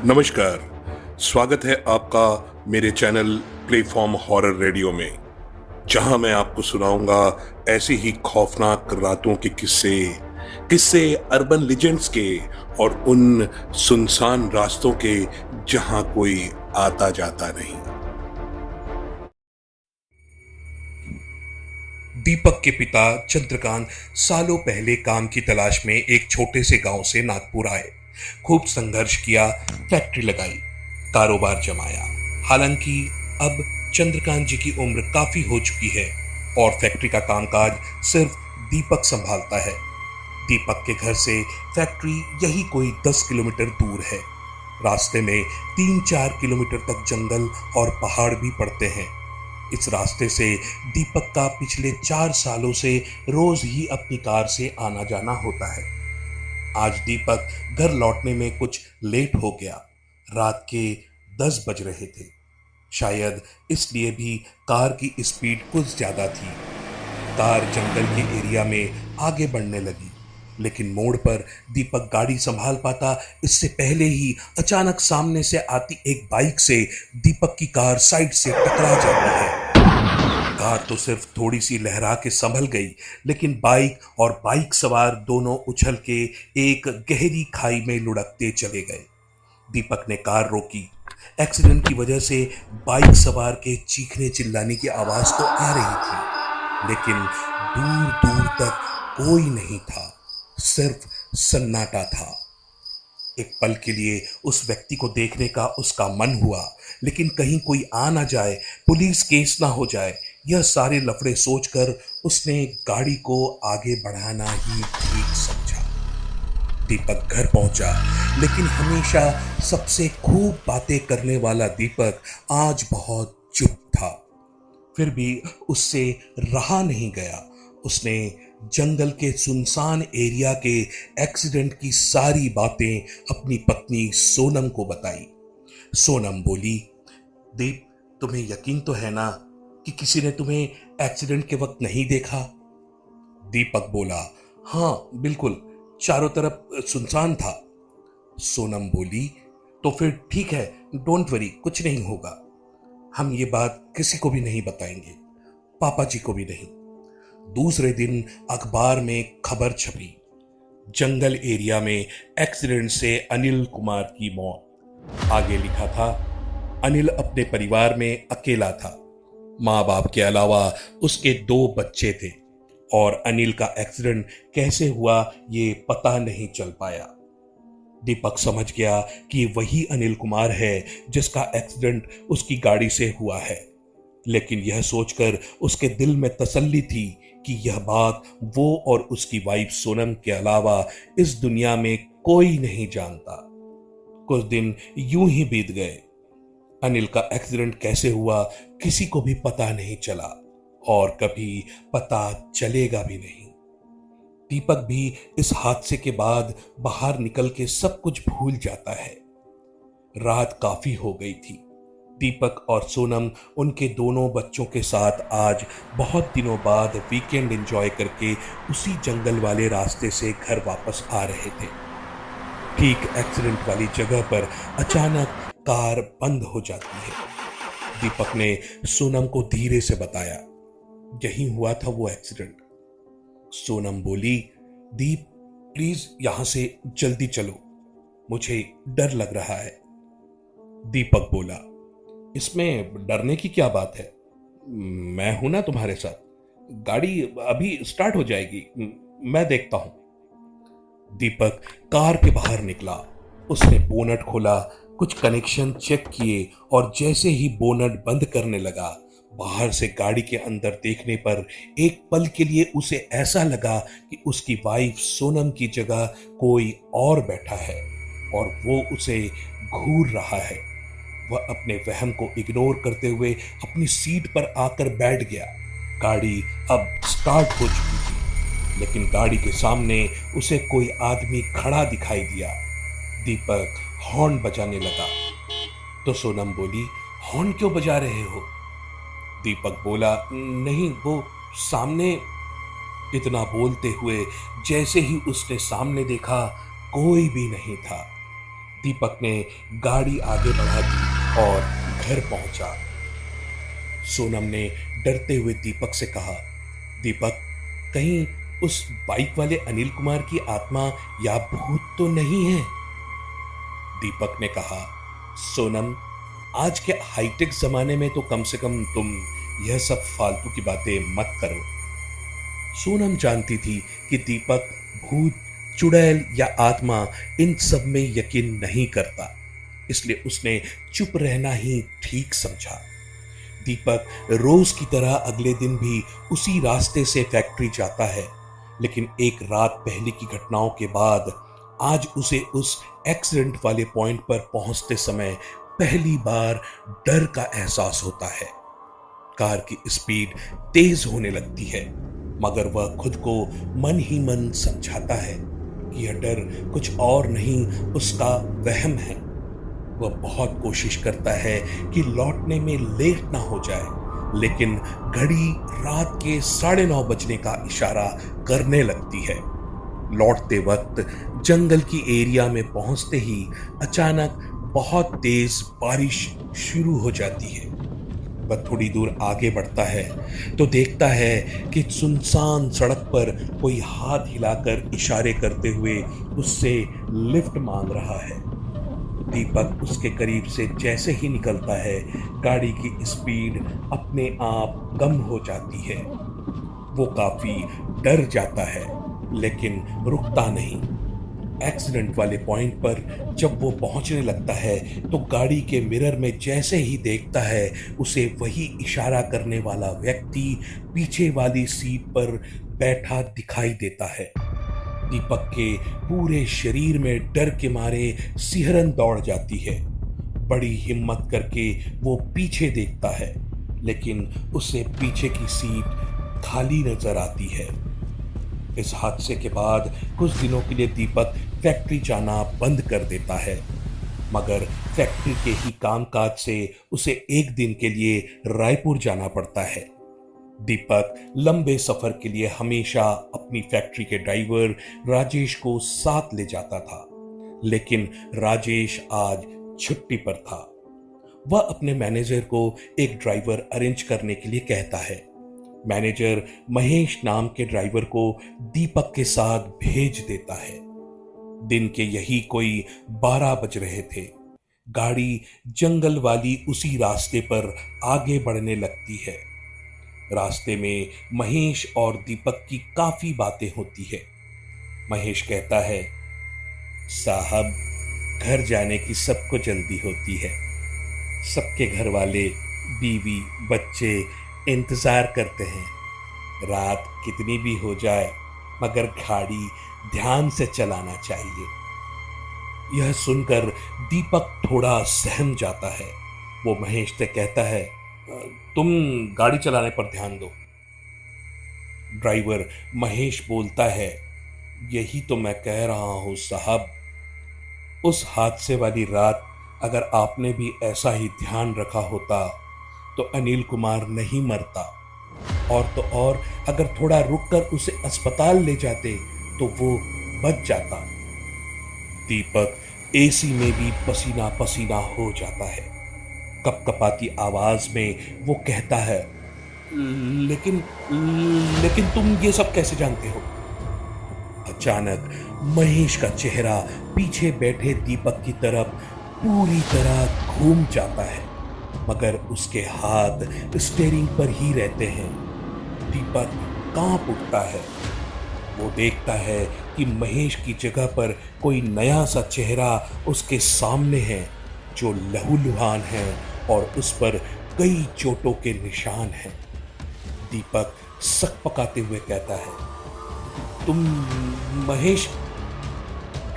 नमस्कार। स्वागत है आपका मेरे चैनल प्लेटफॉर्म हॉरर रेडियो में, जहां मैं आपको सुनाऊंगा ऐसी ही खौफनाक रातों के किस्से किस्से अर्बन लेजेंड्स के और उन सुनसान रास्तों के जहां कोई आता जाता नहीं। दीपक के पिता चंद्रकांत सालों पहले काम की तलाश में एक छोटे से गांव से नागपुर आए। खूब संघर्ष किया, फैक्ट्री लगाई, कारोबार जमाया। हालांकि अब चंद्रकांत जी की उम्र काफी हो चुकी है और फैक्ट्री का कामकाज सिर्फ दीपक संभालता है। दीपक के घर से फैक्ट्री यही कोई 10 किलोमीटर दूर है। रास्ते में 3-4 किलोमीटर तक जंगल और पहाड़ भी पड़ते हैं। इस रास्ते से दीपक का पिछले 4 सालों से रोज ही अपनी कार से आना जाना होता है। आज दीपक घर लौटने में कुछ लेट हो गया। रात के 10 बज रहे थे। शायद इसलिए भी कार की स्पीड कुछ ज्यादा थी। कार जंगल के एरिया में आगे बढ़ने लगी, लेकिन मोड़ पर दीपक गाड़ी संभाल पाता इससे पहले ही अचानक सामने से आती एक बाइक से दीपक की कार साइड से टकरा जाती है। कार तो सिर्फ थोड़ी सी लहरा के संभल गई, लेकिन बाइक और बाइक सवार दोनों उछल के एक गहरी खाई में लुढ़कते चले गए। दीपक ने कार रोकी। एक्सीडेंट की वजह से बाइक सवार के चीखने चिल्लाने की आवाज तो आ रही थी, लेकिन दूर दूर तक कोई नहीं था, सिर्फ सन्नाटा था। एक पल के लिए उस व्यक्ति को देखने का उसका मन हुआ, लेकिन कहीं कोई आ ना जाए, पुलिस केस ना हो जाए, यह सारे लफड़े सोचकर उसने गाड़ी को आगे बढ़ाना ही ठीक समझा। दीपक घर पहुंचा, लेकिन हमेशा सबसे खूब बातें करने वाला दीपक आज बहुत चुप था। फिर भी उससे रहा नहीं गया। उसने जंगल के सुनसान एरिया के एक्सीडेंट की सारी बातें अपनी पत्नी सोनम को बताई। सोनम बोली, दीप, तुम्हें यकीन तो है ना कि किसी ने तुम्हें एक्सीडेंट के वक्त नहीं देखा? दीपक बोला, हाँ बिल्कुल, चारों तरफ सुनसान था। सोनम बोली, तो फिर ठीक है, डोंट वरी, कुछ नहीं होगा। हम ये बात किसी को भी नहीं बताएंगे, पापा जी को भी नहीं। दूसरे दिन अखबार में खबर छपी, जंगल एरिया में एक्सीडेंट से अनिल कुमार की मौत। आगे लिखा था, अनिल अपने परिवार में अकेला था। माँ बाप के अलावा उसके 2 बच्चे थे और अनिल का एक्सीडेंट कैसे हुआ ये पता नहीं चल पाया। दीपक समझ गया कि वही अनिल कुमार है जिसका एक्सीडेंट उसकी गाड़ी से हुआ है, लेकिन यह सोचकर उसके दिल में तसल्ली थी कि यह बात वो और उसकी वाइफ सोनम के अलावा इस दुनिया में कोई नहीं जानता। कुछ दिन यूं ही बीत गए। अनिल का एक्सीडेंट कैसे हुआ किसी को भी पता नहीं चला और कभी पता चलेगा भी नहीं। दीपक भी इस हादसे के बाद बाहर निकल के सब कुछ भूल जाता है। रात काफी हो गई थी। दीपक और सोनम उनके दोनों बच्चों के साथ आज बहुत दिनों बाद वीकेंड एंजॉय करके उसी जंगल वाले रास्ते से घर वापस आ रहे थे। ठीक एक्सीडेंट वाली जगह पर अचानक कार बंद हो जाती है। दीपक ने सोनम को धीरे से बताया, यही हुआ था वो एक्सीडेंट। सोनम बोली, दीप प्लीज यहां से जल्दी चलो, मुझे डर लग रहा है। दीपक बोला, इसमें डरने की क्या बात है, मैं हूं ना तुम्हारे साथ, गाड़ी अभी स्टार्ट हो जाएगी, मैं देखता हूं। दीपक कार के बाहर निकला। उसने बोनट खोला, कुछ कनेक्शन चेक किए और जैसे ही बोनट बंद करने लगा, बाहर से गाड़ी के अंदर देखने पर एक पल के लिए उसे ऐसा लगा कि उसकी वाइफ सोनम की जगह कोई और बैठा है और वो उसे घूर रहा है। वह अपने वहम को इग्नोर करते हुए अपनी सीट पर आकर बैठ गया। गाड़ी अब स्टार्ट हो चुकी थी, लेकिन गाड़ी के सामने उसे कोई आदमी खड़ा दिखाई दिया। दीपक हॉर्न बजाने लगा तो सोनम बोली, हॉर्न क्यों बजा रहे हो? दीपक बोला, नहीं वो सामने। इतना बोलते हुए जैसे ही उसने सामने देखा, कोई भी नहीं था। दीपक ने गाड़ी आगे बढ़ा दी और घर पहुंचा। सोनम ने डरते हुए दीपक से कहा, दीपक, कहीं उस बाइक वाले अनिल कुमार की आत्मा या भूत तो नहीं है? दीपक ने कहा, सोनम, आज के हाईटेक जमाने में तो कम से कम तुम यह सब फालतू की बातें मत करो। सोनम जानती थी कि दीपक भूत, चुड़ैल या आत्मा इन सब में यकीन नहीं करता, इसलिए उसने चुप रहना ही ठीक समझा। दीपक रोज की तरह अगले दिन भी उसी रास्ते से फैक्ट्री जाता है, लेकिन एक रात पहले की घटनाओं के बाद आज उसे उस एक्सीडेंट वाले पॉइंट पर पहुंचते समय पहली बार डर का एहसास होता है। कार की स्पीड तेज होने लगती है, मगर वह खुद को मन ही मन समझाता है कि यह डर कुछ और नहीं, उसका वहम है। वह बहुत कोशिश करता है कि लौटने में लेट ना हो जाए, लेकिन घड़ी रात के 9:30 बजने का इशारा करने लगती है। लौटते वक्त जंगल की एरिया में पहुंचते ही अचानक बहुत तेज बारिश शुरू हो जाती है। वह थोड़ी दूर आगे बढ़ता है तो देखता है कि सुनसान सड़क पर कोई हाथ हिलाकर इशारे करते हुए उससे लिफ्ट मांग रहा है। दीपक उसके करीब से जैसे ही निकलता है, गाड़ी की स्पीड अपने आप कम हो जाती है। वो काफी डर जाता है, लेकिन रुकता नहीं। एक्सीडेंट वाले पॉइंट पर जब वो पहुंचने लगता है तो गाड़ी के मिरर में जैसे ही देखता है, उसे वही इशारा करने वाला व्यक्ति पीछे वाली सीट पर बैठा दिखाई देता है। दीपक के पूरे शरीर में डर के मारे सिहरन दौड़ जाती है। बड़ी हिम्मत करके वो पीछे देखता है, लेकिन उसे पीछे की सीट खाली नजर आती है। इस हादसे के बाद कुछ दिनों के लिए दीपक फैक्ट्री जाना बंद कर देता है, मगर फैक्ट्री के ही कामकाज से उसे एक दिन के लिए रायपुर जाना पड़ता है। दीपक लंबे सफर के लिए हमेशा अपनी फैक्ट्री के ड्राइवर राजेश को साथ ले जाता था, लेकिन राजेश आज छुट्टी पर था। वह अपने मैनेजर को एक ड्राइवर अरेंज करने के लिए कहता है। मैनेजर महेश नाम के ड्राइवर को दीपक के साथ भेज देता है। दिन के यही कोई 12 बज रहे थे। गाड़ी जंगल वाली उसी रास्ते पर आगे बढ़ने लगती है। रास्ते में महेश और दीपक की काफी बातें होती है। महेश कहता है, साहब, घर जाने की सबको जल्दी होती है। सबके घर वाले, बीवी, बच्चे इंतजार करते हैं। रात कितनी भी हो जाए, मगर गाड़ी ध्यान से चलाना चाहिए। यह सुनकर दीपक थोड़ा सहम जाता है। वो महेश से कहता है, तुम गाड़ी चलाने पर ध्यान दो। ड्राइवर महेश बोलता है, यही तो मैं कह रहा हूं साहब। उस हादसे वाली रात अगर आपने भी ऐसा ही ध्यान रखा होता तो अनिल कुमार नहीं मरता, और तो और अगर थोड़ा रुककर उसे अस्पताल ले जाते तो वो बच जाता। दीपक एसी में भी पसीना पसीना हो जाता है। कपकपाती आवाज में वो कहता है, लेकिन लेकिन तुम ये सब कैसे जानते हो? अचानक महेश का चेहरा पीछे बैठे दीपक की तरफ पूरी तरह घूम जाता है, मगर उसके हाथ स्टीयरिंग पर ही रहते हैं। दीपक कांप उठता है। वो देखता है कि महेश की जगह पर कोई नया सा चेहरा उसके सामने है, जो लहूलुहान है और उस पर कई चोटों के निशान हैं। दीपक सकपकाते हुए कहता है, तुम महेश?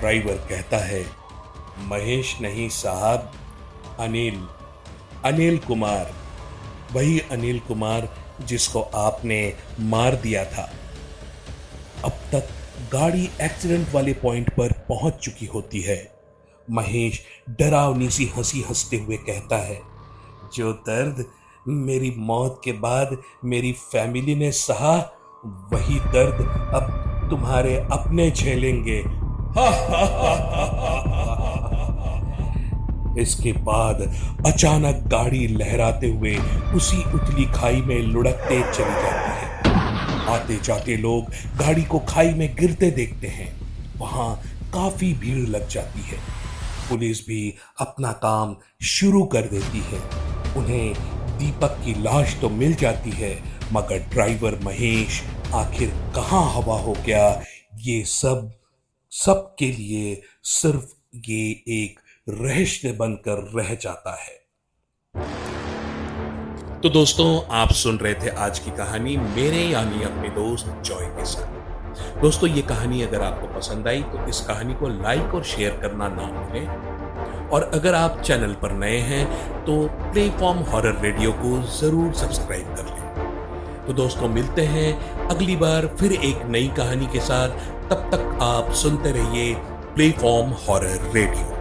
ड्राइवर कहता है, महेश नहीं साहब, अनिल कुमार। वही अनिल कुमार जिसको आपने मार दिया था। अब तक गाड़ी एक्सीडेंट वाले पॉइंट पर पहुंच चुकी होती है। महेश डरावनी सी हंसी हंसते हुए कहता है, जो दर्द मेरी मौत के बाद मेरी फैमिली ने सहा, वही दर्द अब तुम्हारे अपने झेलेंगे। इसके बाद अचानक गाड़ी लहराते हुए उसी उथली खाई में लुढ़कते चली जाती है। आते जाते लोग गाड़ी को खाई में गिरते देखते हैं। वहां काफी भीड़ लग जाती है। पुलिस भी अपना काम शुरू कर देती है। उन्हें दीपक की लाश तो मिल जाती है, मगर ड्राइवर महेश आखिर कहां हवा हो गया, ये सब के लिए सिर्फ ये एक रहस्य बनकर रह जाता है। तो दोस्तों, आप सुन रहे थे आज की कहानी मेरे यानी अपने दोस्त जॉय के साथ। दोस्तों, ये कहानी अगर आपको पसंद आई तो इस कहानी को लाइक और शेयर करना ना भूलें। और अगर आप चैनल पर नए हैं तो प्लेफॉर्म हॉरर रेडियो को जरूर सब्सक्राइब कर लें। तो दोस्तों, मिलते हैं अगली बार फिर एक नई कहानी के साथ। तब तक आप सुनते रहिए प्लेफॉर्म हॉरर रेडियो।